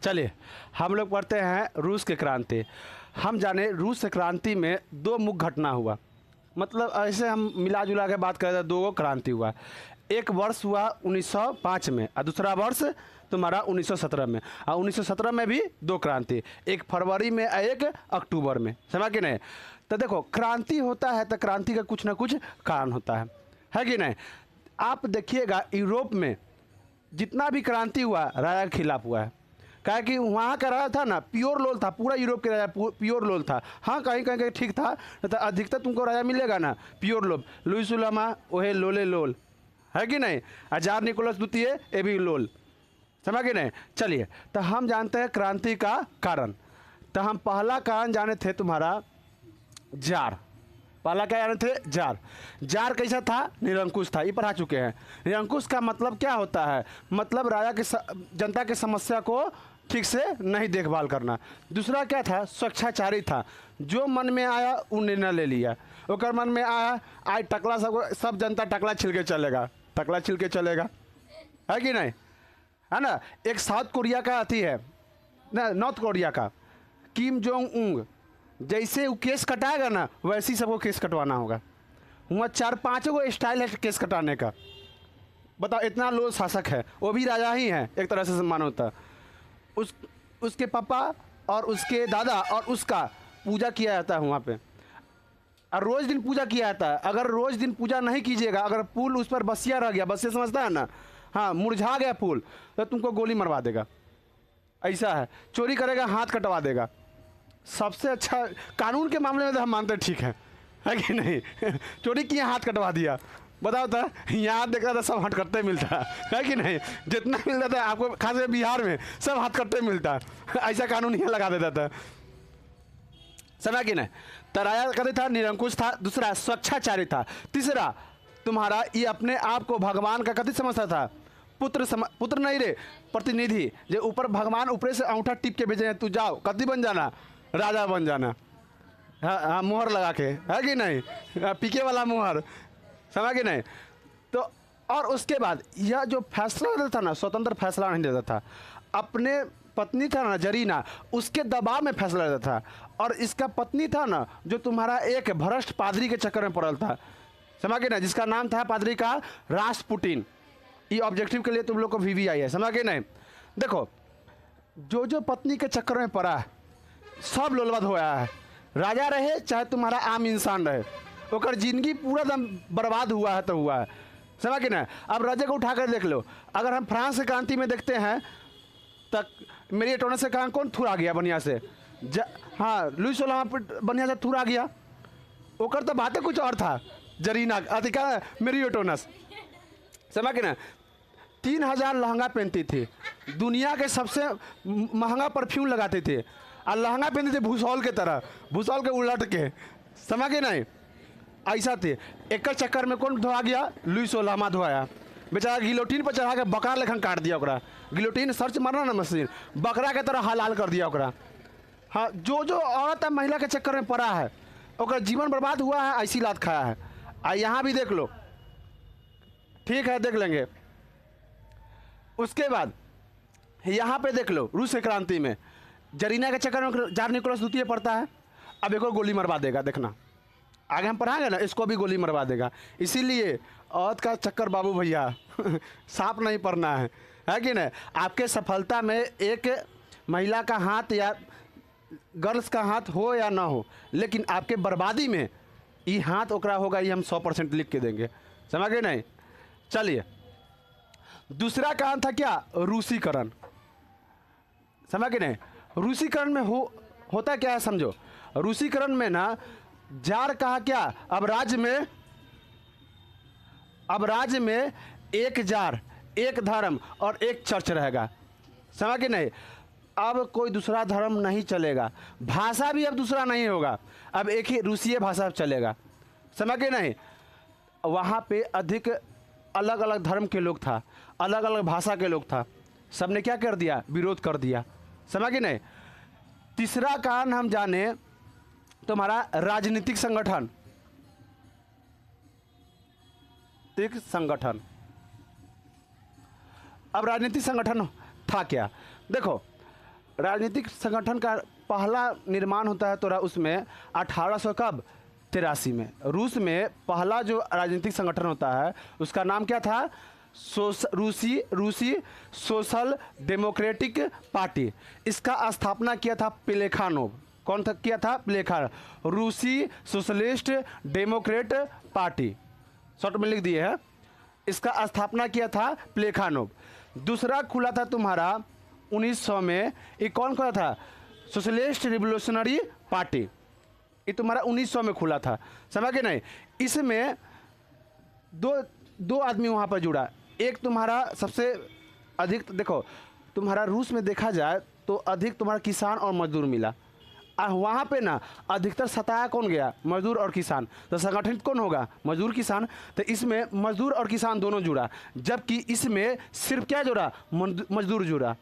चलिए हम लोग पढ़ते हैं रूस की क्रांति। हम जाने रूस क्रांति में दो मुख्य घटना हुआ, मतलब ऐसे हम मिला जुला के बात करें तो दो क्रांति हुआ। एक वर्ष हुआ 1905 में और दूसरा वर्ष तुम्हारा 1917 में। और 1917 में भी दो क्रांति, एक फरवरी में एक अक्टूबर में, समझ कि नहीं। तो देखो क्रांति होता है तो क्रांति का कुछ ना कुछ कारण होता है कि नहीं। आप देखिएगा यूरोप में जितना भी क्रांति हुआ राजा के खिलाफ हुआ है, क्या कि वहाँ का राजा था ना प्योर लोल था, पूरा यूरोप के राजा प्योर लोल था। हाँ कहीं कहीं ठीक था, तो अधिकतर तुमको राजा मिलेगा ना प्योर लोल। लुईस उलामा वही लोले लोल, है कि नहीं। हजार निकोलस द्वितीय ये भी लोल, समझ कि नहीं। चलिए तो हम जानते हैं क्रांति का कारण। तो हम पहला कारण जाने थे तुम्हारा जार। पहला क्या जाने थे? जार। जार कैसा था? निरंकुश था, ये पढ़ा चुके हैं। निरंकुश का मतलब क्या होता है? मतलब राजा के जनता की समस्या को ठीक से नहीं देखभाल करना। दूसरा क्या था? स्वच्छाचारी था, जो मन में आया वो निर्णय ले लिया। ओकर मन में आया आज टकला सब जनता टकला छिल के चलेगा, टकला छिल के चलेगा, है कि नहीं, है ना। एक साउथ कोरिया का अथी है ना, नॉर्थ कोरिया का किम जोंग उंग, जैसे वो केस कटाएगा ना वैसे ही सबको केस कटवाना होगा। वहाँ 4-5 गो स्टाइल है केस कटाने का। बताओ इतना लो शासक है, वो भी राजा ही है एक तरह से सम्मान होता। उसके पापा और उसके दादा और उसका पूजा किया जाता है वहाँ पे, और रोज़ दिन पूजा किया जाता है। अगर रोज़ दिन पूजा नहीं कीजिएगा, अगर फूल उस पर बसिया रह गया, बसिया समझता है ना, हाँ मुरझा गया फूल, तो तुमको गोली मरवा देगा। ऐसा है, चोरी करेगा हाथ कटवा देगा। सबसे अच्छा कानून के मामले में तो हम मानते ठीक है कि नहीं। चोरी किया हाथ कटवा दिया, बताओ तो यहाँ देखा था सब हाथ कटते मिलता है कि नहीं। जितना मिलता था आपको खास बिहार में सब हाथ कटते मिलता है, ऐसा कानून यहाँ लगा देता था, समझा कि नहीं। तो राजा कहते था निरंकुश था, दूसरा स्वच्छाचारी था, तीसरा तुम्हारा ये अपने आप को भगवान का कथी समझता था? पुत्र नहीं रे, प्रतिनिधि। जो ऊपर भगवान ऊपर से अंगूठा टिप के भेजे, तू जाओ कथी बन जाना, राजा बन जाना। हाँ मुहर लगा के, है कि नहीं, पीके वाला मुहर, समझ कि नहीं। तो और उसके बाद यह जो फैसला लेता था ना, स्वतंत्र फैसला नहीं लेता था। अपने पत्नी था ना जरीना, उसके दबाव में फैसला लेता था। और इसका पत्नी था ना जो तुम्हारा एक भ्रष्ट पादरी के चक्कर में पड़ल था, समझ के नहीं, जिसका नाम था पादरी का रासपुटिन। ये ऑब्जेक्टिव के लिए तुम लोग को VV आई है, समझ के नहीं। देखो जो पत्नी के चक्कर में पड़ा है सब लोलबद होया है, राजा रहे चाहे तुम्हारा आम इंसान रहे, ओकर जिंदगी पूरा दम बर्बाद हुआ है तो हुआ है, समझ के नहीं। अब राजा को उठा कर देख लो, अगर हम फ्रांस की क्रांति में देखते हैं तक मेरी टोने से कहाँ कौन थूर आ गया बढ़िया से, हाँ लुईस उलामा बढ़िया से थूर आ गया। ओकर तो बातें कुछ और था, जरीना अधिका मेरी टोनस, समझ के ना। 3000 लहंगा पहनती थी, दुनिया के सबसे महंगा परफ्यूम लगाते थे, और लहंगा पहनते थे भूसौल के तरह, भूसौल के उलट के, समझ के नहीं। ऐसा थे, एक चक्कर में कौन धोआ गया? लुईस उलामा धोया, बेचारा गिलोटीन पर चढ़ा के बकरा लेखन काट दिया ओकरा। गिलोटीन सर्च मारना ना मशीन, बकरा के तरह हलाल कर दिया ओकरा। हाँ जो औरत है महिला के चक्कर में पड़ा है ओकरा जीवन बर्बाद हुआ है, ऐसी लात खाया है। आ यहाँ भी देख लो, ठीक है देख लेंगे। उसके बाद यहाँ पे देख लो रूस की क्रांति में जरीना के चक्कर में जार निकोलस द्वितीय पड़ता है। अब एक और गोली मरवा देगा, देखना आगे हम पढ़ाएंगे ना, इसको भी गोली मरवा देगा। इसीलिए औरत का चक्कर बाबू भैया सांप नहीं पड़ना है कि नहीं। आपके सफलता में एक महिला का हाथ या गर्ल्स का हाथ हो या ना हो, लेकिन आपके बर्बादी में ये हाथ ओकरा होगा, ये हम 100% लिख के देंगे, समझ गए नहीं। चलिए दूसरा कारण था क्या? रूसीकरण, समझ गए नहीं। रूसीकरण में होता क्या है समझो। रूसीकरण में ना जार कहा क्या, अब राज्य में एक जार, एक धर्म और एक चर्च रहेगा, समझ के नहीं। अब कोई दूसरा धर्म नहीं चलेगा, भाषा भी अब दूसरा नहीं होगा, अब एक ही रूसीय भाषा चलेगा, समझ के नहीं। वहाँ पे अधिक अलग अलग धर्म के लोग था, अलग अलग भाषा के लोग था, सबने क्या कर दिया? विरोध कर दिया, समझ के नहीं। तीसरा कारण हम जाने तुम्हारा राजनीतिक संगठन, अब राजनीतिक संगठन था क्या? देखो राजनीतिक संगठन का पहला निर्माण होता है तो उसमें 1800 कब 83 में रूस में पहला जो राजनीतिक संगठन होता है उसका नाम क्या था? रूसी सोशल डेमोक्रेटिक पार्टी। इसका स्थापना किया था प्लेखानोव। कौन था किया था? प्लेखानोव। रूसी सोशलिस्ट डेमोक्रेट पार्टी, शॉर्ट में लिख दिए है। इसका स्थापना किया था प्लेखानोव। दूसरा खुला था तुम्हारा 1900 में, ये कौन खुला था? Socialist revolutionary party. ये तुम्हारा 1900 में खुला था, समझ के नहीं? इसमें दो आदमी वहाँ पर जुड़ा। एक तुम्हारा सबसे अधिक, देखो तुम्हारा रूस में देखा जाए तो अधिक तुम्हारा किसान और मजदूर मिला। वहाँ पे ना अधिकतर सताया कौन गया? मजदूर और किसान। तो संगठित कौन होगा? मजदूर किसान। तो इसमें मजदूर और किसान दोनों जुड़ा, जबकि इसमें सिर्फ क्या जुड़ा? मजदूर जुड़ा।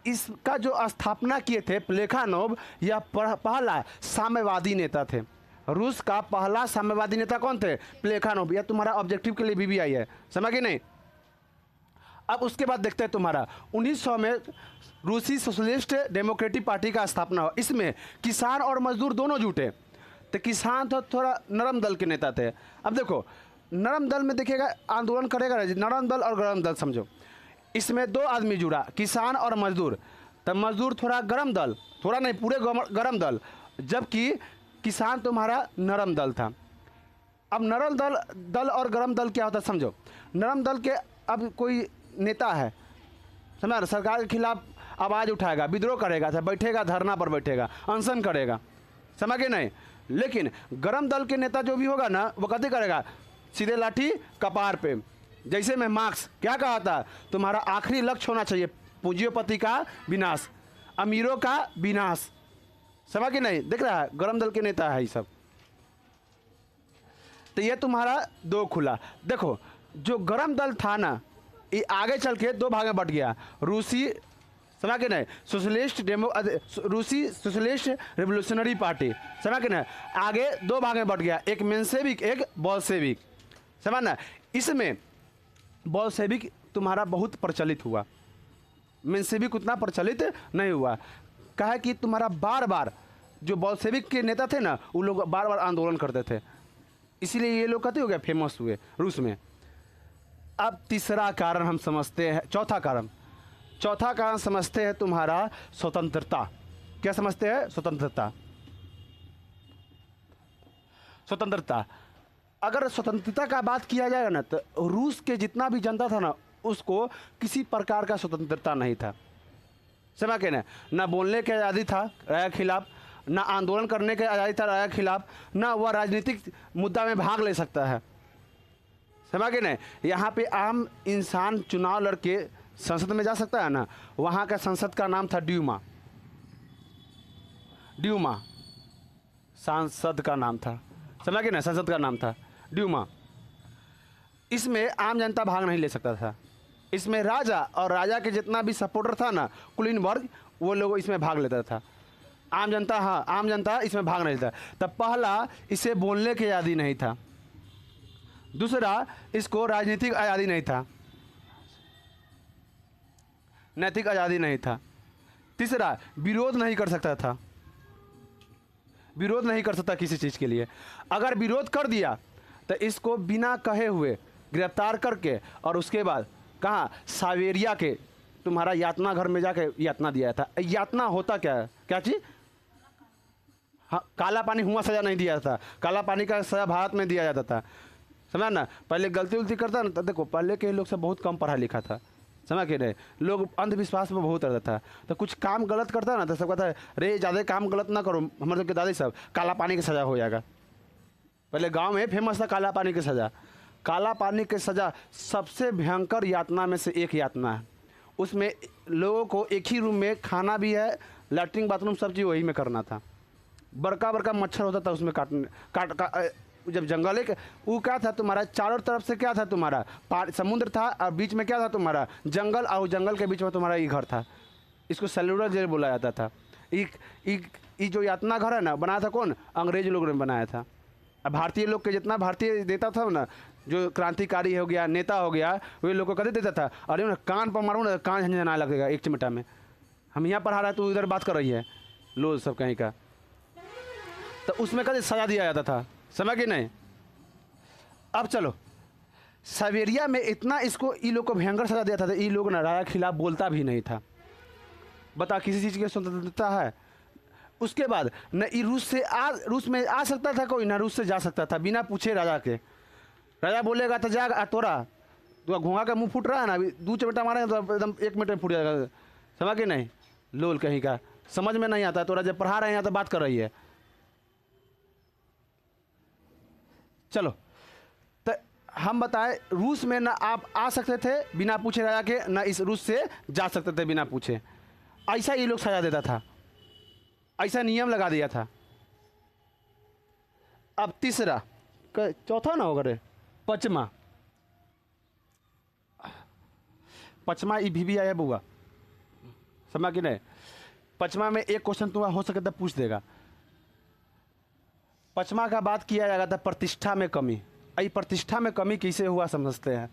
इसका जो स्थापना किए थे प्लेखानोव, यह पहला साम्यवादी नेता थे। रूस का पहला साम्यवादी नेता कौन थे? प्लेखानोव। यह तुम्हारा ऑब्जेक्टिव के लिए भी आई है, समझ गए नहीं? अब उसके बाद देखते हैं तुम्हारा 1900 में रूसी सोशलिस्ट डेमोक्रेटिक पार्टी का स्थापना हुआ। इसमें किसान और मजदूर दोनों जुटे। तो किसान तो थोड़ा नरम दल के नेता थे। अब देखो नरम दल में देखिएगा आंदोलन करेगा, नरम दल और गरम दल समझो। इसमें दो आदमी जुड़ा, किसान और मजदूर। तब मजदूर थोड़ा गरम दल, थोड़ा नहीं पूरे गरम दल, जबकि किसान तुम्हारा नरम दल था। अब नरम दल और गरम दल क्या होता है समझो। नरम दल के अब कोई नेता है, समझ, सरकार के खिलाफ आवाज़ उठाएगा, विद्रोह करेगा, बैठेगा, धरना पर बैठेगा, अनशन करेगा, समझ गए नहीं? लेकिन गरम दल के नेता जो भी होगा ना, वो कभी करेगा सीधे लाठी कपार पे। जैसे मैं मार्क्स क्या कहा था, तुम्हारा आखिरी लक्ष्य होना चाहिए पूंजीपति का विनाश, अमीरों का विनाश, समझ के नहीं? देख रहा है गरम दल के नेता है ये सब। तो ये तुम्हारा दो खुला। देखो जो गरम दल था ना, ये आगे चल के दो भाग में बट गया। रूसी, समझ के नहीं, रूसी सोशलिस्ट रिवोल्यूशनरी पार्टी, समझ के नहीं, आगे दो भाग में बट गया, एक मेंशेविक एक बोल्शेविक, समझ ना? इसमें बोल्शेविक तुम्हारा बहुत प्रचलित हुआ, मेंशेविक उतना प्रचलित नहीं हुआ। कहा कि तुम्हारा बार बार जो बोल्शेविक के नेता थे ना, वो लोग बार बार आंदोलन करते थे, इसीलिए ये लोग कहते हो गया फेमस हुए रूस में। अब तीसरा कारण हम समझते हैं, चौथा कारण समझते हैं तुम्हारा स्वतंत्रता। क्या समझते हैं? स्वतंत्रता। अगर स्वतंत्रता का बात किया जाएगा ना, तो रूस के जितना भी जनता था ना, उसको किसी प्रकार का स्वतंत्रता नहीं था, समझ के ना बोलने की आज़ादी था राय के खिलाफ, ना आंदोलन करने की आज़ादी था राय के खिलाफ, ना वह राजनीतिक मुद्दा में भाग ले सकता है, समझ के नहीं? यहाँ पे आम इंसान चुनाव लड़के संसद में जा सकता है ना, वहाँ का संसद का नाम था ड्यूमा। सांसद का नाम था, समझ के ना? संसद का नाम था ड्यूमा। इसमें आम जनता भाग नहीं ले सकता था। इसमें राजा और राजा के जितना भी सपोर्टर था ना, कुलीन वर्ग, वो लोग इसमें भाग लेता था। आम जनता इसमें भाग नहीं लेता। तब पहला, इसे बोलने की आज़ादी नहीं था। दूसरा, इसको राजनीतिक आज़ादी नहीं था, नैतिक आज़ादी नहीं था। तीसरा, विरोध नहीं कर सकता किसी चीज़ के लिए। अगर विरोध कर दिया तो इसको बिना कहे हुए गिरफ्तार करके, और उसके बाद कहाँ, साइबेरिया के तुम्हारा यातना घर में जाके यातना दिया था। यातना होता क्या चीज़? हाँ, काला पानी हुआ सज़ा नहीं दिया था, काला पानी का सज़ा भारत में दिया जाता था, समझ ना? पहले गलती उलती करता ना, तो देखो पहले के लोग सब बहुत कम पढ़ा लिखा था, समझ के नहीं? लोग अंधविश्वास में बहुत रहता था। तो कुछ काम गलत करता ना, तो सब कहता है अरे ज़्यादा काम गलत ना करो, हमारे सबके दादी सब काला पानी की सज़ा हो जाएगा। पहले गांव में फेमस था काला पानी की सज़ा। काला पानी की सज़ा सबसे भयंकर यातना में से एक यातना है। उसमें लोगों को एक ही रूम में खाना भी है, लैट्रिन बाथरूम सब चीज़ वही में करना था। बड़का मच्छर होता था उसमें जब जंगल एक वो क्या था तुम्हारा, चारों तरफ से क्या था तुम्हारा, समुद्र था, और बीच में क्या था तुम्हारा, जंगल, और जंगल के बीच में तुम्हारा ये घर था। इसको सेल्युलर जेल बोला जाता था। ये जो यातना घर है ना, बनाया था कौन? अंग्रेज लोगों ने बनाया था। अब भारतीय लोग के जितना भारतीय देता था ना, जो क्रांतिकारी हो गया, नेता हो गया, वे लोग को कदे देता था, अरे ना कान पर मारूँ ना कान झंझना लगेगा एक चिमटा में, हम यहाँ पढ़ा रहे हैं, तू इधर बात कर रही है, लो सब कहीं का। तो उसमें कभी सजा दिया जाता था, समझ कि नहीं। अब चलो, साइबेरिया में इतना इसको ई लोग को भयंकर सजा दिया था, ये लोग ना राजा के खिलाफ बोलता भी नहीं था। बता किसी चीज़ की स्वतंत्रता है। उसके बाद न रूस में आ सकता था कोई, ना रूस से जा सकता था बिना पूछे राजा के। राजा बोलेगा तो जा तोरा, तो घोंघा का मुंह फूट रहा है ना, अभी 2 चपेटा मारेंगे तो एकदम 1 मिनट में फूट जाएगा, समझ के नहीं। लोल कहीं का, समझ में नहीं आता। तोरा जब पढ़ा रहे हैं यहाँ तो बात कर रही है। चलो, तो हम बताएं, रूस में ना आप आ सकते थे बिना पूछे राजा के, ना इस रूस से जा सकते थे बिना पूछे। ऐसा ये लोग सजा देता था, ऐसा नियम लगा दिया था। अब तीसरा, चौथा ना होगा रे, पचमा ई भी आया बुआ, समझ कि नहीं। पचमा में एक क्वेश्चन तुम्हारा हो सके तो पूछ देगा। पचमा का बात किया जाएगा था प्रतिष्ठा में कमी। आई प्रतिष्ठा में कमी कैसे हुआ समझते हैं,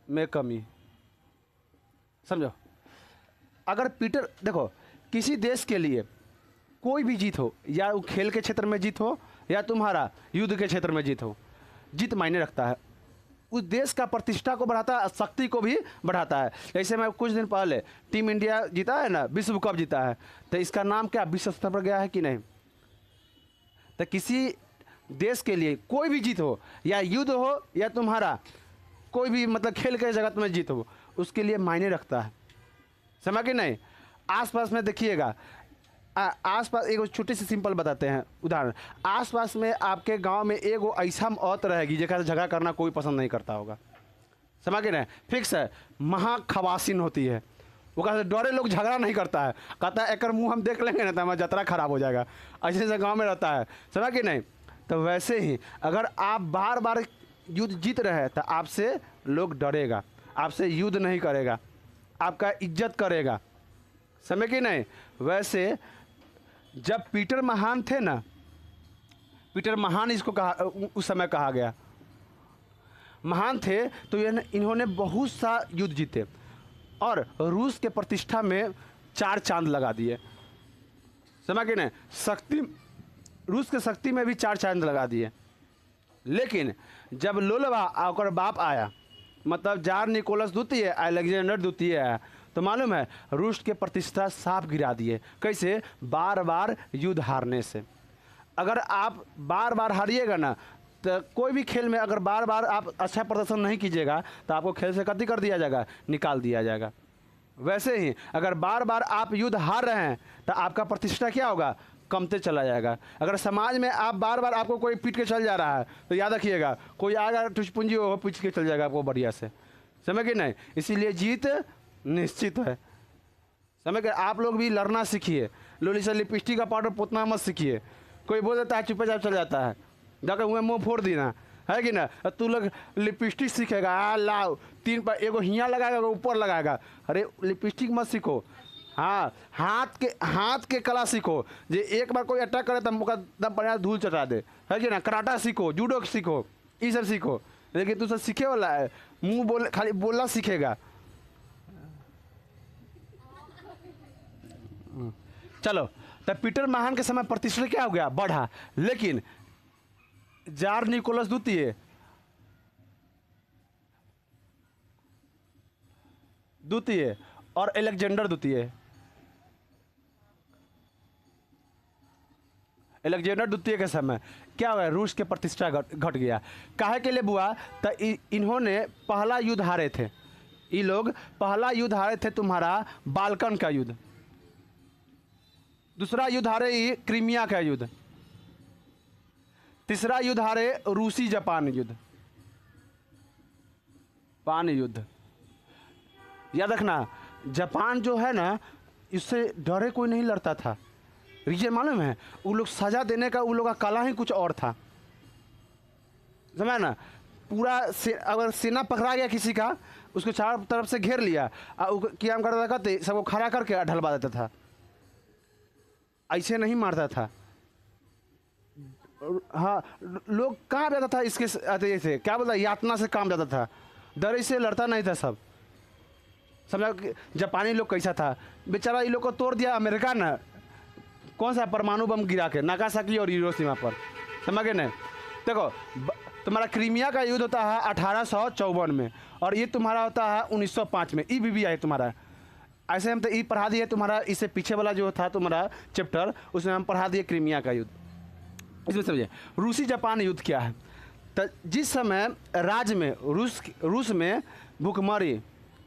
में कमी समझो। अगर पीटर, देखो किसी देश के लिए कोई भी जीत हो, या वो खेल के क्षेत्र में जीत हो या तुम्हारा युद्ध के क्षेत्र में जीत हो, जीत मायने रखता है। उस देश का प्रतिष्ठा को बढ़ाता है, शक्ति को भी बढ़ाता है। जैसे मैं कुछ दिन पहले टीम इंडिया जीता है ना, विश्व कप जीता है, तो इसका नाम क्या विश्व स्तर पर गया है कि नहीं। तो किसी देश के लिए कोई भी जीत हो, या युद्ध हो या तुम्हारा कोई भी मतलब खेल के जगत में जीत हो, उसके लिए मायने रखता है, समझ कि नहीं। आसपास में देखिएगा, आसपास एक छोटी सी सिंपल बताते हैं उदाहरण। आसपास में आपके गांव में एगो ऐसा औरत रहेगी जेकरा से झगड़ा करना कोई पसंद नहीं करता होगा, समझ के नहीं। फिक्स है, महाखवासिन होती है, वो कहते डरे लोग झगड़ा नहीं करता है, कहता है एक मुंह हम देख लेंगे ना तो हमारा यात्रा खराब हो जाएगा, ऐसे ऐसे गाँव में रहता है, समझ कि नहीं। तो वैसे ही अगर आप बार बार युद्ध जीत रहे हैं तो आपसे लोग डरेगा, आपसे युद्ध नहीं करेगा, आपका इज्जत करेगा, समझ कि नहीं। वैसे जब पीटर महान थे ना, पीटर महान इसको कहा, उस समय कहा गया महान थे, तो इन्होंने बहुत सा युद्ध जीते और रूस के प्रतिष्ठा में 4 चांद लगा दिए, समझ कि नहीं। शक्ति, रूस के शक्ति में भी 4 चांद लगा दिए। लेकिन जब लोलवा और बाप आया, मतलब जार निकोलस द्वितीय, अलेक्जेंडर द्वितीय आया, तो मालूम है रूस के प्रतिष्ठा साफ गिरा दिए। कैसे? बार बार युद्ध हारने से। अगर आप बार बार हारिएगा ना, तो कोई भी खेल में अगर बार बार आप अच्छा प्रदर्शन नहीं कीजिएगा तो आपको खेल से कत्ती कर दिया जाएगा, निकाल दिया जाएगा। वैसे ही अगर बार बार आप युद्ध हार रहे हैं तो आपका प्रतिष्ठा क्या होगा, कमते चला जाएगा। अगर समाज में आप बार बार आपको कोई पीट के चल जा रहा है तो याद रखिएगा कोई आएगा ठुसपुंजी वो पीट के चल जाएगा आपको बढ़िया से, समझ गए नहीं। इसीलिए जीत निश्चित है, समझ गए। आप लोग भी लड़ना सीखिए, लोली से लिपस्टिक का पाउडर पोतना मत सीखिए। कोई बोल देता है चुपचाप चल जाता है, जाकर हुए मुँह फोड़ देना है कि ना। तू लोग लिपस्टिक सीखेगा, लाओ 3 पर एगो हियाँ लगाएगा एगो ऊपर लगाएगा। अरे लिपस्टिक मत सीखो, हाँ हाथ के कला सीखो। जे एक बार कोई अटैक करे तो दम बढ़िया धूल चटा दे, है कि ना। कराटा सीखो, जूडो सीखो, ये सब सीखो। लेकिन तू सब सीखे वाला है, मुंह बोल खाली बोलना सीखेगा। चलो, तब पीटर महान के समय प्रतिष्ठा क्या हो गया, बढ़ा। लेकिन जार निकोलस द्वितीय और अलेक्जेंडर द्वितीय, अलेक्जेंडर द्वितीय के समय क्या हुआ, रूस के प्रतिष्ठा घट गया। काहे के लिए बुआ, तो इन्होंने पहला युद्ध हारे थे। ये लोग पहला युद्ध हारे थे तुम्हारा बाल्कन का युद्ध, दूसरा युद्ध हारे ही क्रीमिया का युद्ध, तीसरा युद्ध हारे रूसी जापान युद्ध, पान युद्ध। याद रखना, जापान जो है ना, इससे डरे कोई नहीं लड़ता था। रीजन मालूम है, वो लोग सजा देने का उन लोग का कला ही कुछ और था, समझा ना। पूरा अगर सेना पकड़ा गया किसी का, उसको चारों तरफ से घेर लिया, क्या करता था, कहते सबको खड़ा करके ढलवा देता था, ऐसे नहीं मारता था। हाँ, लोग कहाँ जाता था इसके से क्या बोलता, यातना से काम जाता था, डर से लड़ता नहीं था सब, समझा कि जापानी लोग कैसा था, बेचारा ये लोग को तोड़ दिया अमेरिका ने, कौन सा परमाणु बम गिरा के नागासाकी और हिरोशिमा पर, समझ गए ना। देखो तुम्हारा क्रीमिया का युद्ध होता है 1854 में, और ये तुम्हारा होता है 1905 में। ई है तुम्हारा, ऐसे हम तो ई पढ़ा दिए तुम्हारा, इससे पीछे वाला जो था तुम्हारा चैप्टर उसमें हम पढ़ा दिए क्रीमिया का युद्ध। इसमें समझिए रूसी जापान युद्ध क्या है। तो जिस समय राज्य में रूस में भूखमरी,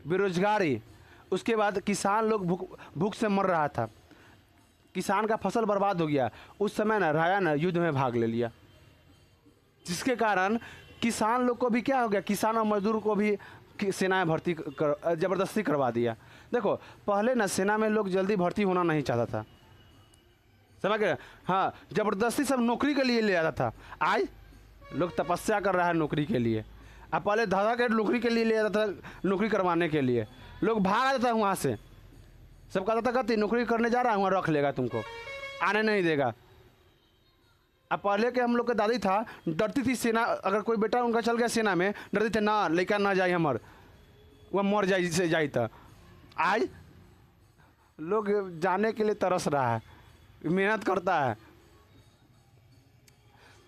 बेरोजगारी, उसके बाद किसान लोग भूख से मर रहा था, किसान का फसल बर्बाद हो गया, उस समय ना राया ने युद्ध में भाग ले लिया, जिसके कारण किसान लोग को भी क्या हो गया, किसान और मजदूर को भी सेना में भर्ती ज़बरदस्ती करवा दिया। देखो पहले ना सेना में लोग जल्दी भर्ती होना नहीं चाहता था, समझ गए। हाँ, ज़बरदस्ती सब नौकरी के लिए ले आता था। आज लोग तपस्या कर रहा है नौकरी के लिए, अब पहले धाधा के नौकरी के लिए ले आता था, नौकरी करवाने के लिए लोग भाग आता था वहाँ से, सब कहता था कहती नौकरी करने जा रहा है, वहाँ रख लेगा तुमको, आने नहीं देगा। अब पहले के हम लोग के दादी था, डरती थी सेना, अगर कोई बेटा उनका चल गया सेना में, डरती थे ना लड़का ना जाए हमार, वह मर जाए से जाए। तो आज लोग जाने के लिए तरस रहा है, मेहनत करता है।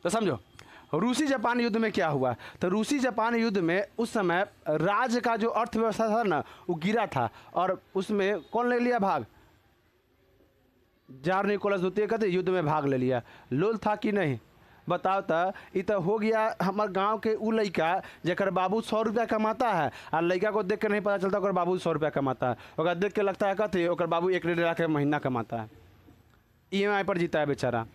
तो समझो रूसी जापान युद्ध में क्या हुआ। तो रूसी जापान युद्ध में उस समय राज्य का जो अर्थव्यवस्था था ना वो गिरा था, और उसमें कौन ले लिया भाग, जार निकोलस द्वितीय कहते युद्ध में भाग ले लिया। लोल था कि नहीं बताओ। तो ये तो हो गया हमारे गांव के उ लड़का जकर बाबू 100 रुपया कमाता है, और लड़का को देख के नहीं पता चलता ओकर बाबू 100 रुपया कमाता है, ओकर देख के लगता है कहते ओकर बाबू 1.5 लाख महीना कमाता है, EMI पर जीता है बेचारा,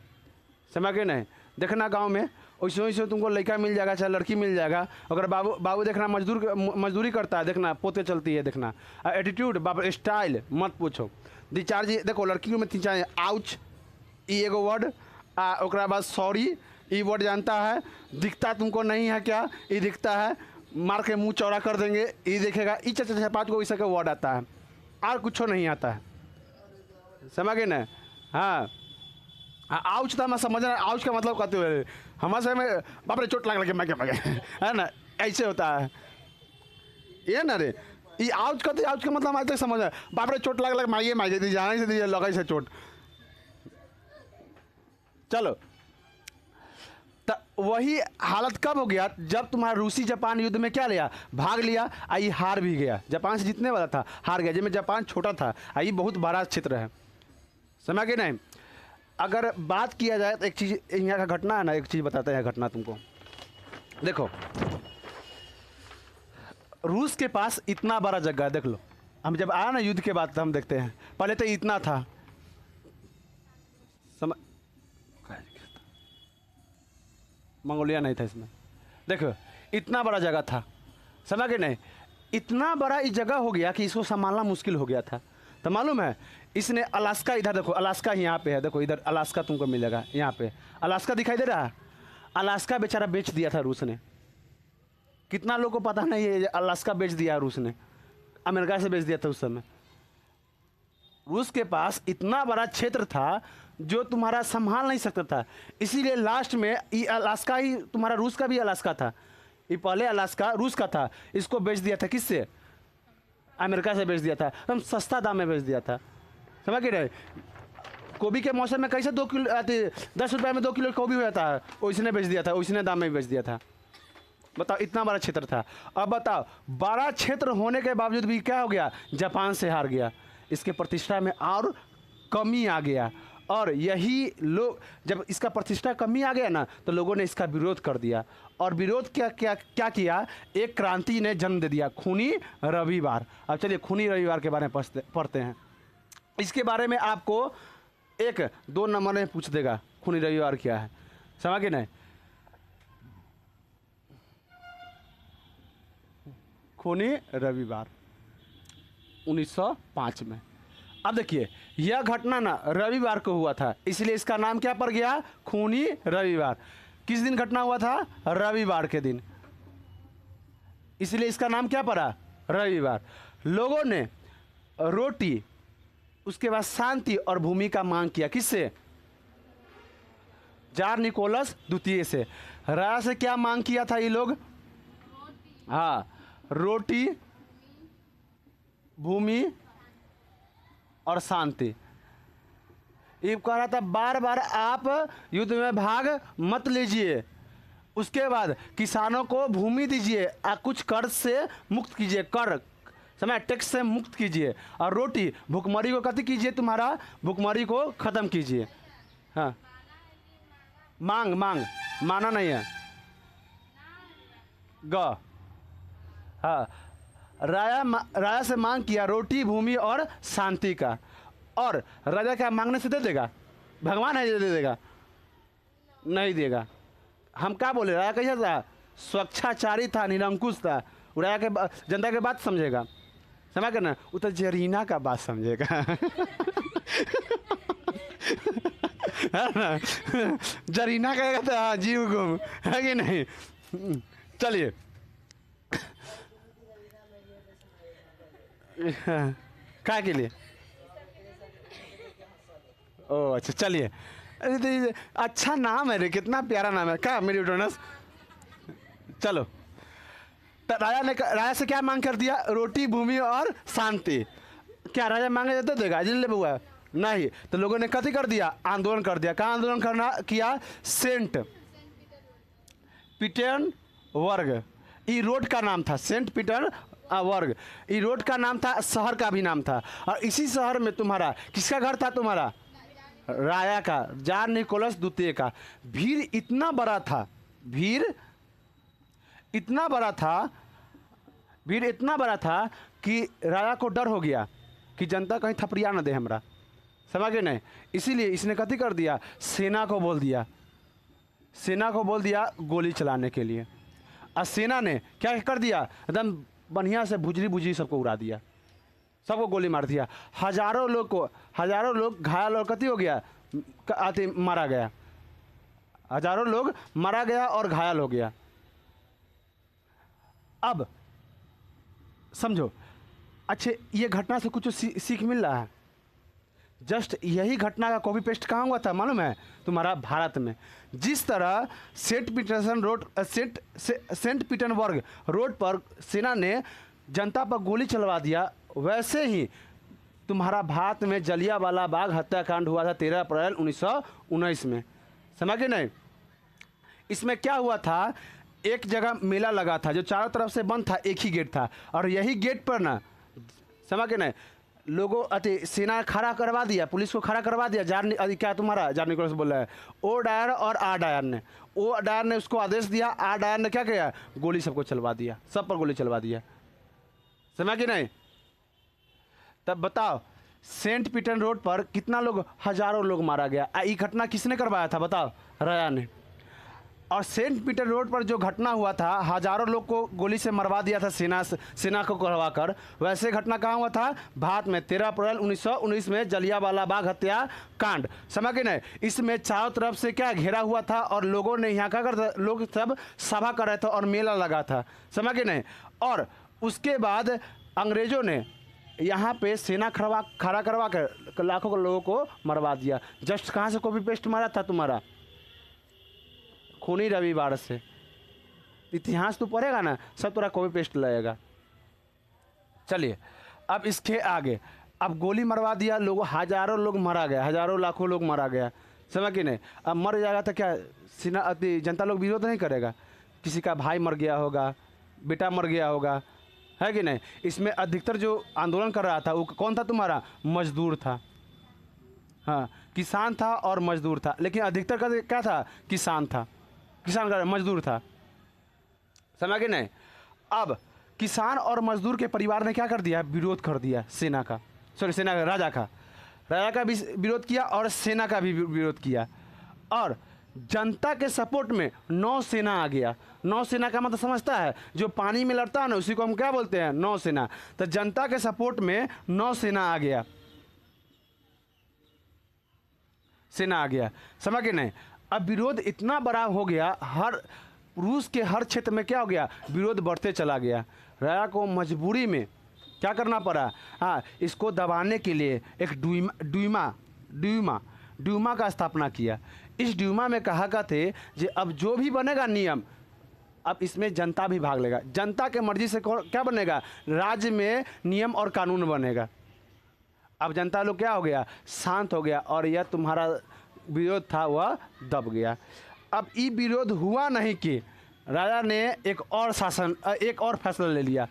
समझ गए नहीं। देखना गांव में वैसे वैसे तुमको लड़का मिल जाएगा चाहे लड़की मिल जाएगा, अगर बाबू देखना मजदूरी करता है, देखना पोते चलती है, देखना एटीट्यूड बाप स्टाइल मत पूछो। रिचार्ज देखो लड़की में 3-4 आउच ई एगो वर्ड, ओकरा बाद सॉरी ई वर्ड जानता है, दिखता तुमको नहीं है क्या, ये दिखता है, मार के मुंह चौड़ा कर देंगे, ये देखेगा, ई 4-5 को वैसे का वर्ड आता है, और कुछ नहीं आता है, समझ गए ना। हाँ आउच था मैं समझ रहा, आउच का मतलब कहते हुए हमारे समय में बाप रे चोट लग मैं है ना, ऐसे होता है ये ना रे, ये आउच कहते, आउच का मतलब आज तक समझ रहा है, बाप रे चोट लग माइए दी जाने से दीजिए लगा से चोट। चलो तो वही हालत कब हो गया जब तुम्हारा रूसी जापान युद्ध में क्या लिया, भाग लिया, आई हार भी गया, जापान से जीतने वाला था हार गया, जिसमें जापान छोटा था, आई बहुत बड़ा क्षेत्र है, समझ गए नहीं। अगर बात किया जाए तो एक चीज़ यहाँ का घटना है ना, एक चीज़ बताते हैं घटना तुमको। देखो रूस के पास इतना बड़ा जगह है, देख लो, हम जब आया ना युद्ध के बाद तो हम देखते हैं, पहले तो इतना था, समझ मंगोलिया नहीं था इसमें, देखो इतना बड़ा जगह था, समझ गए नहीं। इतना बड़ा इस जगह हो गया कि इसको संभालना मुश्किल हो गया था। तो मालूम है इसने अलास्का, इधर देखो अलास्का यहाँ पे है, देखो इधर अलास्का तुमको मिलेगा, यहाँ पे अलास्का दिखाई दे रहा है, अलास्का बेचारा बेच दिया था रूस ने। कितना लोगों को पता नहीं है अलास्का बेच दिया रूस ने, अमेरिका से बेच दिया था उस समय। रूस के पास इतना बड़ा क्षेत्र था जो तुम्हारा संभाल नहीं सकता था, इसीलिए लास्ट में ये अलास्का ही तुम्हारा रूस का भी अलास्का था, ये पहले अलास्का रूस का था, इसको बेच दिया था किससे, अमेरिका से बेच दिया था, हम सस्ता दाम में बेच दिया था, समझ के रहे। गोभी के मौसम में कैसे 2 किलो 10 रुपये में 2 किलो गोभी हो जाता है, उसने बेच दिया था, उसने दाम में बेच दिया था। बताओ इतना बड़ा क्षेत्र था। अब बताओ बड़ा क्षेत्र होने के बावजूद भी क्या हो गया, जापान से हार गया, इसके प्रतिष्ठा में और कमी आ गया। और यही लोग जब इसका प्रतिष्ठा कमी आ गया ना तो लोगों ने इसका विरोध कर दिया, और विरोध क्या किया, एक क्रांति ने जन्म दे दिया, खूनी रविवार। अब चलिए खूनी रविवार के बारे में पढ़ते हैं। इसके बारे में आपको 1-2 नंबर में पूछ देगा खूनी रविवार क्या है, समझ गए नहीं। खूनी रविवार 1905 में। अब देखिए यह घटना ना रविवार को हुआ था, इसलिए इसका नाम क्या पड़ गया, खूनी रविवार। किस दिन घटना हुआ था, रविवार के दिन, इसलिए इसका नाम क्या पड़ा, रविवार। लोगों ने रोटी, उसके बाद शांति और भूमि का मांग किया, किससे, जार निकोलस द्वितीय से। राजा से क्या मांग किया था ये लोग, हाँ रोटी, भूमि और शांति। ये कह रहा था बार बार आप युद्ध में भाग मत लीजिए। उसके बाद किसानों को भूमि दीजिए, कुछ कर्ज से मुक्त कीजिए, कर समय टैक्स से मुक्त कीजिए, और रोटी भुखमरी को कति कीजिए, तुम्हारा भुखमरी को ख़त्म कीजिए। हाँ, मांग मांग माना नहीं है ग। हाँ, राजा से मांग किया रोटी भूमि और शांति का, और राजा क्या मांगने से दे देगा? भगवान है दे देगा? नहीं देगा। हम क्या बोले, राजा कैसा था? स्वच्छाचारी था, निरंकुश था। राजा के जनता के बात समझेगा, समझ कर ना, वो तो जरीना का बात समझेगा। है ना? जरीना कहेगा तो हाँ जीव गुम, है कि नहीं? चलिए क्या के लिए? ओ अच्छा, चलिए। अरे अच्छा नाम है रे, कितना प्यारा नाम है। क्या मेरी डोनस? चलो, तो राजा से क्या मांग कर दिया? रोटी भूमि और शांति। क्या राजा मांगे तो देगा? जिले बुआ नहीं। तो लोगों ने कथी कर दिया? आंदोलन कर दिया। कहाँ आंदोलन करना किया? सेंट पीटर्सबर्ग, ये रोड का नाम था, सेंट पीटर्सबर्ग। ये रोड का नाम था, शहर का भी नाम था। और इसी शहर में तुम्हारा किसका घर था? तुम्हारा राजा का, जार निकोलस द्वितीय का। भीड़ इतना बड़ा था, भीड़ इतना बड़ा था कि राजा को डर हो गया कि जनता कहीं थपड़िया न दे हमरा, समझ गए नहीं? इसीलिए इसने कथी कर दिया? सेना को बोल दिया गोली चलाने के लिए। और सेना ने क्या कर दिया? एकदम बढ़िया से भुजरी सबको उड़ा दिया, सबको गोली मार दिया। हजारों लोग घायल और कथी हो गया? मारा गया। हजारों लोग मारा गया और घायल हो गया। अब समझो, अच्छे ये घटना से कुछ सीख मिल रहा है। जस्ट यही घटना का कॉपी पेस्ट कहाँ हुआ था मालूम है? तुम्हारा भारत में। जिस तरह सेंट पीटर्सबर्ग रोड पर सेना ने जनता पर गोली चलवा दिया, वैसे ही तुम्हारा भारत में जलियांवाला बाग हत्याकांड हुआ था 13 अप्रैल 1919 में, समझ गए नहीं? इसमें क्या हुआ था? एक जगह मेला लगा था जो चारों तरफ से बंद था, एक ही गेट था, और यही गेट पर ना, समझ गए नहीं, लोगों सेना खड़ा करवा दिया, पुलिस को खड़ा करवा दिया। क्या तुम्हारा जार निकोलस बोल रहा है? ओ डायर और आ डायर ने उसको आदेश दिया। आ डायर ने क्या किया? गोली सबको चलवा दिया, सब पर गोली चलवा दिया, समझ गए नहीं? तब बताओ, सेंट पीटर रोड पर कितना लोग, हजारों लोग मारा गया। ये घटना किसने करवाया था बताओ? राजा ने। और सेंट पीटर रोड पर जो घटना हुआ था, हजारों लोग को गोली से मरवा दिया था सेना को करवा कर, वैसे घटना कहाँ हुआ था? भारत में 13 अप्रैल 1919 में जलियांवाला बाग हत्याकांड, समझ गए नहीं? इसमें चारों तरफ से क्या घेरा हुआ था, और लोगों ने यहाँ क्या कर, लोग सब सभा कर रहे थे और मेला लगा था, समझ गए नहीं? और उसके बाद अंग्रेजों ने यहाँ पे सेना खड़ा करवा कर लाखों लोगों को मरवा दिया। जस्ट कहाँ से कॉपी पेस्ट मारा था? तुम्हारा खूनी रविवार से। इतिहास तो पढ़ेगा ना, सब थोड़ा कॉपी पेस्ट लगेगा। चलिए, अब इसके आगे, अब गोली मरवा दिया लोगों, हजारों लोग मारा गया, हजारों लाखों लोग मारा गया, समझ कि नहीं? अब मर जाएगा तो क्या जनता लोग विरोध नहीं करेगा? किसी का भाई मर गया होगा, बेटा मर गया होगा, है कि नहीं? इसमें अधिकतर जो आंदोलन कर रहा था वो कौन था? तुम्हारा मजदूर था। हाँ, किसान था और मजदूर था, लेकिन अधिकतर का क्या था? किसान था, किसान का मजदूर था, समझ गए नहीं? अब किसान और मजदूर के परिवार ने क्या कर दिया? विरोध कर दिया सेना का, राजा का भी विरोध किया और सेना का भी विरोध किया। और जनता के सपोर्ट में नौसेना आ गया। नौसेना का मतलब समझता है? जो पानी में लड़ता है ना, उसी को हम क्या बोलते हैं? नौसेना। तो जनता के सपोर्ट में नौसेना आ गया, सेना आ गया, समझ गए नहीं? अब विरोध इतना बड़ा हो गया, रूस के हर क्षेत्र में क्या हो गया? विरोध बढ़ते चला गया। राजा को मजबूरी में क्या करना पड़ा? हाँ, इसको दबाने के लिए एक ड्यूमा का स्थापना किया। इस ड्यूमा में कहा करते कि अब जो भी बनेगा नियम, अब इसमें जनता भी भाग लेगा। जनता के मर्जी से क्या बनेगा, राज्य में नियम और कानून बनेगा। अब जनता लोग क्या हो गया, शांत हो गया और यह तुम्हारा विरोध था वह दब गया। अब ये विरोध हुआ नहीं कि राजा ने एक और फैसला ले लिया।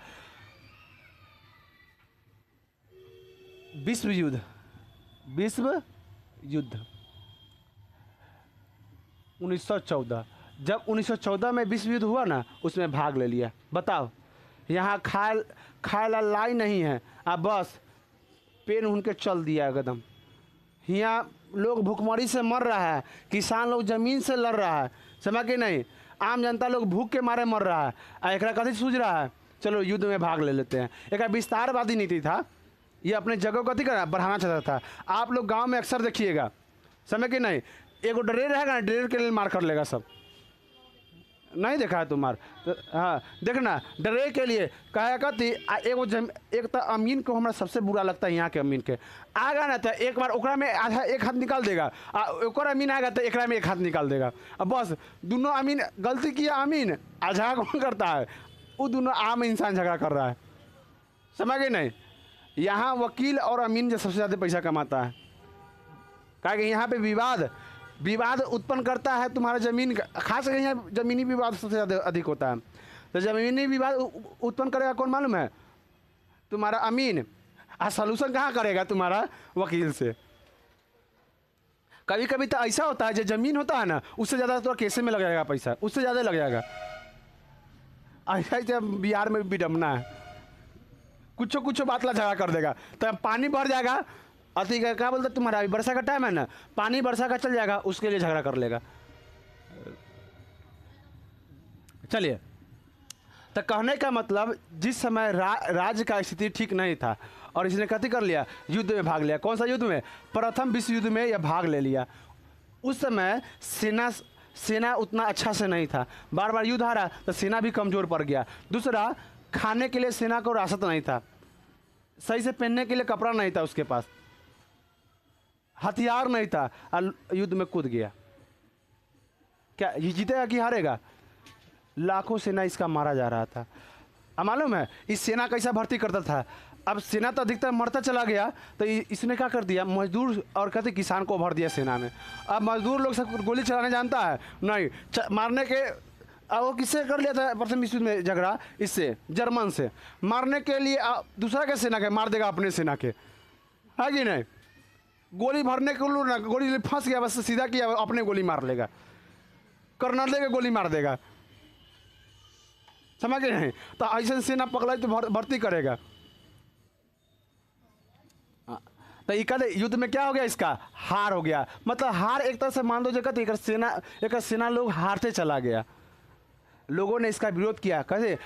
विश्व युद्ध 1914, जब 1914 में विश्व युद्ध हुआ ना, उसमें भाग ले लिया। बताओ, यहाँ खाए लाई नहीं है, अब बस पेन उनके चल दिया एकदम। यहाँ लोग भूखमरी से मर रहा है, किसान लोग जमीन से लड़ रहा है, समझ के नहीं, आम जनता लोग भूख के मारे मर रहा है। एक कथी सूझ रहा है, चलो युद्ध में भाग ले लेते हैं। एक विस्तारवादी नीति था, ये अपने जगह को कथी करा, बढ़ाना चाहता था। आप लोग गांव में अक्सर देखिएगा, समझ के नहीं, एगो डरे रहेगा ना, डरे के लिए मार कर लेगा सब। नहीं देखा है तुम्हार तो, हाँ देखना, डरे के लिए कहा कथी। एक तो अमीन को हमारा सबसे बुरा लगता है यहाँ के अमीन के। आगा ना तो एक बार ओकरा में आधा एक हाथ निकाल देगा, एक अमीन आएगा तो एकरा में एक हाथ निकाल देगा। अब बस दोनों अमीन गलती किया, अमीन झगड़ा कौन करता है, वो दोनों आम इंसान झगड़ा कर रहा है, समझ गए नहीं। यहाँ वकील और अमीन जो सबसे ज़्यादा पैसा कमाता है, कहा कि यहाँ पे विवाद उत्पन्न करता है तुम्हारा ज़मीन, खास करके यहाँ ज़मीनी विवाद सबसे ज़्यादा अधिक होता है। तो ज़मीनी विवाद उत्पन्न करेगा कौन मालूम है, तुम्हारा अमीन। सॉल्यूशन कहाँ करेगा, तुम्हारा वकील से। कभी कभी तो ऐसा होता है जो ज़मीन होता है ना, उससे ज़्यादा तो केसे में लग जाएगा पैसा, उससे ज़्यादा लग जाएगा। ऐसा बिहार में विडम्बना है, कुछ बात ला झगड़ा कर देगा, तो पानी भर जाएगा। अति क्या बोलते तुम्हारा अभी वर्षा का टाइम है ना, पानी वर्षा का चल जाएगा, उसके लिए झगड़ा कर लेगा। चलिए, तो कहने का मतलब जिस समय राज्य का स्थिति ठीक नहीं था और इसने कथी कर लिया, युद्ध में भाग लिया। कौन सा युद्ध में, प्रथम विश्व युद्ध में यह भाग ले लिया। उस समय सेना उतना अच्छा से नहीं था, बार बार युद्ध हारा तो सेना भी कमज़ोर पड़ गया। दूसरा, खाने के लिए सेना को राशन नहीं था, सही से पहनने के लिए कपड़ा नहीं था उसके पास, हथियार नहीं था, युद्ध में कूद गया। क्या ये जीतेगा कि हारेगा? लाखों सेना इसका मारा जा रहा था। अब मालूम है इस सेना कैसा भर्ती करता था। अब सेना तो अधिकतर मरता चला गया, तो इसने क्या कर दिया, मजदूर और कहते किसान को भर दिया सेना में। अब मजदूर लोग सब गोली चलाने जानता है नहीं, मारने के। अब वो किससे कर लिया था प्रथम विश्व में झगड़ा, इससे, जर्मन से। मारने के लिए दूसरा के सेना के मार देगा, अपने सेना के, है कि नहीं। गोली भरने के लिए ना, गोली फंस गया बस सीधा किया, अपने गोली मार लेगा, कर्नल के गोली मार देगा, समझ गए नहीं। तो ऐसे सेना पकड़ा तो भर्ती करेगा। तो युद्ध में क्या हो गया, इसका हार हो गया। मतलब हार एक तरह से मान दो जगह, तो एक सेना लोग हारते चला गया। लोगों ने इसका विरोध किया, कैसे,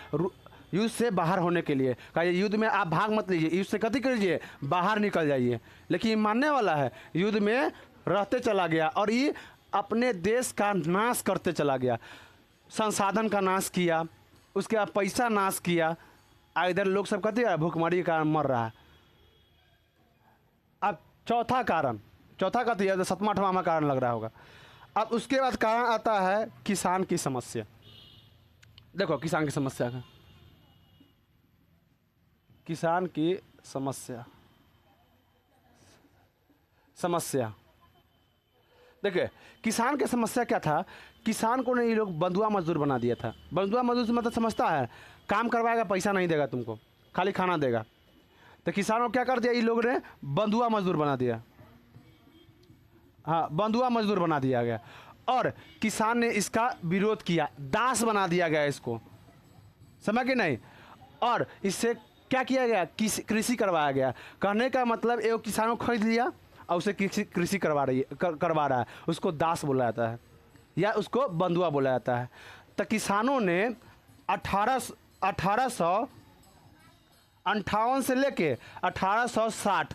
युद्ध से बाहर होने के लिए। कहा युद्ध में आप भाग मत लीजिए, युद्ध से कथी कीजिए, बाहर निकल जाइए। लेकिन ये मानने वाला है, युद्ध में रहते चला गया और ये अपने देश का नाश करते चला गया। संसाधन का नाश किया, उसके बाद पैसा नाश किया। इधर लोग सब कहते हैं भूखमरी के कारण मर रहा है। अब चौथा कथी है, 7वां 8वां कारण लग रहा होगा। अब उसके बाद कारण आता है किसान की समस्या। देखो किसान की समस्या का, किसान की समस्या देखिए, किसान की समस्या क्या था। किसान को नहीं, लोग बंधुआ मजदूर बना दिया था। बंधुआ मजदूर से मतलब समझता है, काम करवाएगा, पैसा नहीं देगा तुमको, खाली खाना देगा। तो किसानों को क्या कर दिया, ये लोग ने बंधुआ मजदूर बना दिया। हाँ, बंधुआ मजदूर बना दिया गया और किसान ने इसका विरोध किया, दास बना दिया गया इसको, समझ के नहीं। और इससे क्या किया गया, कृषि करवाया गया। कहने का मतलब एक किसानों को खरीद लिया और उसे कृषि करवा रहा है, उसको दास बोला जाता है या उसको बंधुआ बोला जाता है। तो किसानों ने 1858 से लेके 1860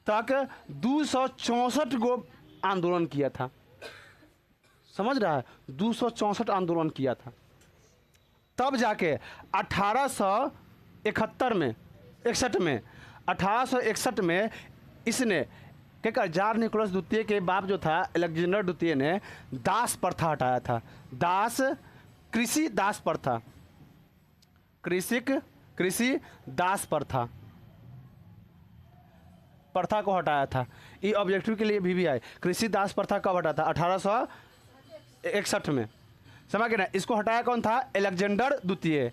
तक 264 गो आंदोलन किया था। समझ रहा है, 264 आंदोलन किया था। तब जाके 1861 में इसने क्या, जार निकोलस द्वितीय के बाप जो था अलेक्जेंडर द्वितीय ने दास प्रथा हटाया था। दास कृषि दास प्रथा, कृषि दास प्रथा को हटाया था। ये ऑब्जेक्टिव के लिए भी आए। कृषि दास प्रथा कब हटा था? 1861 में। समझ गए ना? इसको हटाया कौन था? अलेक्जेंडर द्वितीय।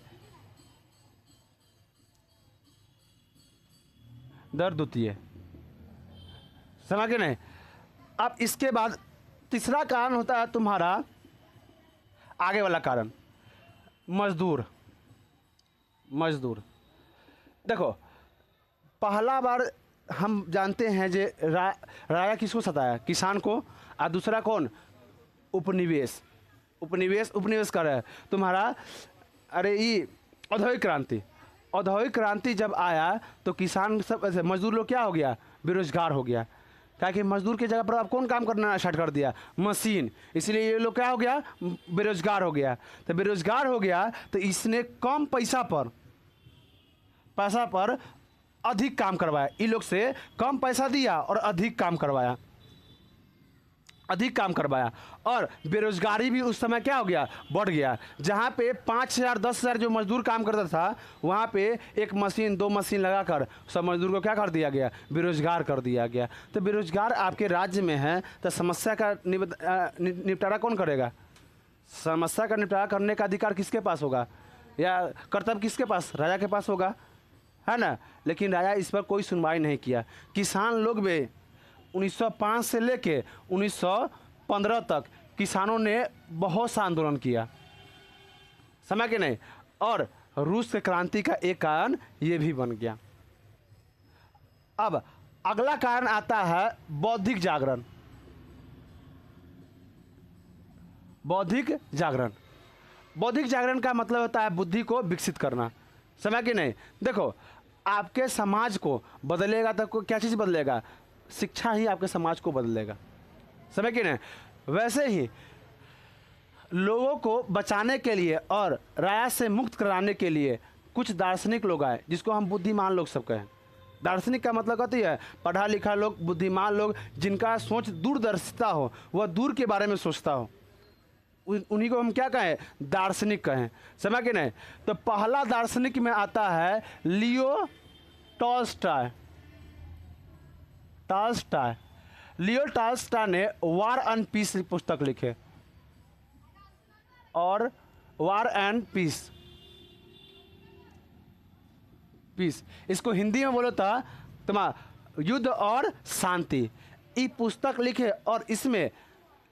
समझ गए नहीं? अब इसके बाद तीसरा कारण होता है तुम्हारा, आगे वाला कारण, मजदूर। देखो, पहला बार हम जानते हैं जे राजा किसको सताया? किसान को। और दूसरा कौन? उपनिवेश कर रहा है तुम्हारा। अरे ये औद्योगिक क्रांति जब आया तो किसान सब ऐसे मजदूर लोग क्या हो गया? बेरोजगार हो गया। क्या कि मजदूर की जगह पर अब कौन काम करना स्टार्ट कर दिया? मशीन। इसलिए ये लोग क्या हो गया? बेरोजगार हो गया। तो बेरोजगार हो गया तो इसने कम पैसा पर अधिक काम करवाया। इन लोग से कम पैसा दिया और अधिक काम करवाया और बेरोजगारी भी उस समय क्या हो गया? बढ़ गया। जहाँ पे 5,000 10,000 जो मजदूर काम करता था, वहाँ पे एक मशीन 2 मशीन लगाकर सब मजदूर को क्या कर दिया गया? बेरोजगार कर दिया गया। तो बेरोजगार आपके राज्य में है तो समस्या का निपटारा कौन करेगा? समस्या का निपटारा करने का अधिकार किसके पास होगा? या कर्तव्य किसके पास? राजा के पास होगा, है ना? लेकिन राजा इस पर कोई सुनवाई नहीं किया। किसान लोग भी 1905 से लेके 1915 तक किसानों ने बहुत सा आंदोलन किया। समझ के नहीं? और रूस के क्रांति का एक कारण ये भी बन गया। अब अगला कारण आता है बौद्धिक जागरण। बौद्धिक जागरण का मतलब होता है बुद्धि को विकसित करना। समझ के नहीं? देखो, आपके समाज को बदलेगा तो क्या चीज़ बदलेगा? शिक्षा ही आपके समाज को बदलेगा। समझ के नहीं? वैसे ही लोगों को बचाने के लिए और राया से मुक्त कराने के लिए कुछ दार्शनिक लोग आए, जिसको हम बुद्धिमान लोग सब कहें। दार्शनिक का मतलब कहती है पढ़ा लिखा लोग, बुद्धिमान लोग, जिनका सोच दूरदर्शिता हो, वह दूर के बारे में सोचता हो, उन्हीं को हम क्या कहें? दार्शनिक कहें। समझ के नहीं? तो पहला दार्शनिक में आता है लियो टॉल्स्टॉय। लियो टॉल्स्टॉय ने वार एंड पीस पुस्तक लिखे, और वार एंड पीस इसको हिंदी में बोलो था तुम्हारा युद्ध और शांति। ये पुस्तक लिखे और इसमें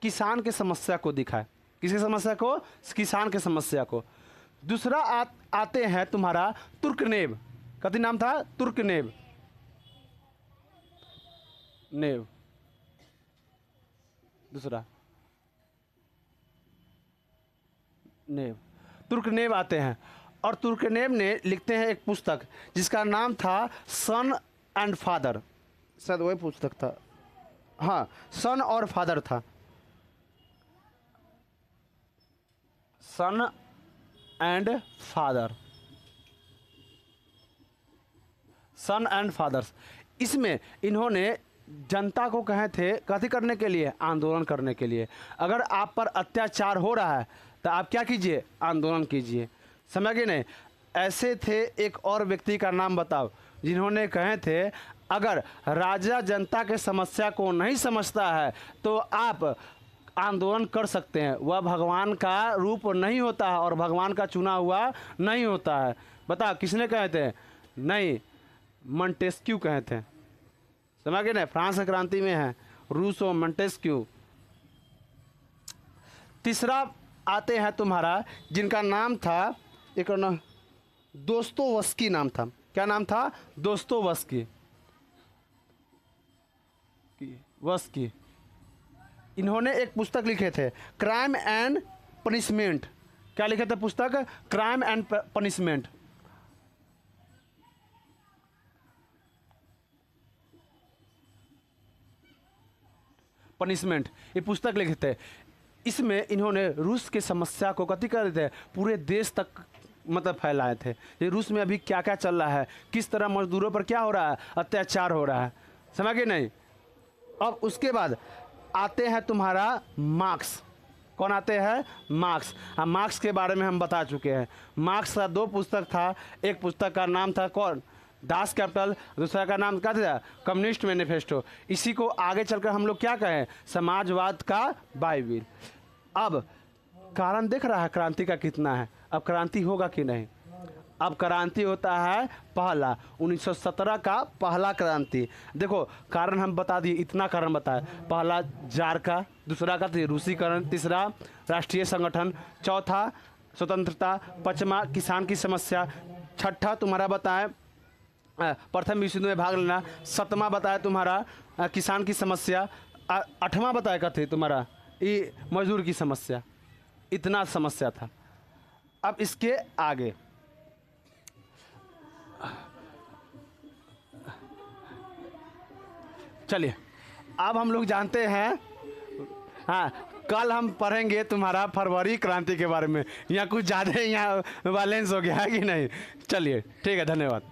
किसान के समस्या को दिखाए। किसकी समस्या को? किसान के समस्या को। दूसरा आते हैं तुम्हारा तुर्कनेव। कथी नाम था? तुर्कनेव। दूसरा तुर्कनेव आते हैं, और तुर्कनेव ने लिखते हैं एक पुस्तक जिसका नाम था सन एंड फादर। शायद वही पुस्तक था, हाँ, सन और फादर था। सन एंड फादर्स। इसमें इन्होंने जनता को कहे थे कथी करने के लिए? आंदोलन करने के लिए। अगर आप पर अत्याचार हो रहा है तो आप क्या कीजिए? आंदोलन कीजिए। समझ गए नहीं? ऐसे थे। एक और व्यक्ति का नाम बताओ जिन्होंने कहे थे अगर राजा जनता के समस्या को नहीं समझता है तो आप आंदोलन कर सकते हैं। वह भगवान का रूप नहीं होता है और भगवान का चुना हुआ नहीं होता है। बताओ किसने कहे थे? नहीं, मोंटेस्क्यू कहे थे। समझ गए ना? फ्रांस की क्रांति में है रूसो मोंटेस्क्यू। तीसरा आते हैं तुम्हारा जिनका नाम था, एक नाम दोस्तोवस्की नाम था। क्या नाम था? दोस्तोवस्की। इन्होंने एक पुस्तक लिखे थे क्राइम एंड पनिशमेंट। क्या लिखे थे पुस्तक? Crime and punishment. ये पुस्तक लिखे थे। इसमें इन्होंने रूस के समस्या को कथी कर रहे थे? पूरे देश तक मतलब फैलाए थे। ये रूस में अभी क्या क्या चल रहा है, किस तरह मजदूरों पर क्या हो रहा है? अत्याचार हो रहा है। समझ गए नहीं? अब उसके बाद आते हैं तुम्हारा मार्क्स। कौन आते हैं? मार्क्स। मार्क्स के बारे में हम बता चुके हैं। मार्क्स का 2 पुस्तक था। एक पुस्तक का नाम था कौन? Das Kapital. दूसरा का नाम क्या था? Communist manifesto. इसी को आगे चलकर हम लोग क्या कहें? समाजवाद का बाइबिल। अब कारण देख रहा है क्रांति का कितना है। अब क्रांति होगा कि नहीं? अब क्रांति होता है पहला 1917 का पहला क्रांति। देखो कारण हम बता दिए, इतना कारण बताए। पहला जार का, दूसरा का रूसीकरण, तीसरा राष्ट्रीय संगठन, चौथा स्वतंत्रता, पांचवा किसान की समस्या, छठा तुम्हारा बताए प्रथम विश्व युद्ध में भाग लेना, सातवां बताया तुम्हारा किसान की समस्या, आठवां बताया का थे तुम्हारा ये मजदूर की समस्या। इतना समस्या था। अब इसके आगे चलिए, अब हम लोग जानते हैं, हाँ कल हम पढ़ेंगे तुम्हारा फरवरी क्रांति के बारे में। यहाँ कुछ ज़्यादा यहाँ बैलेंस हो गया है कि नहीं? चलिए ठीक है, धन्यवाद।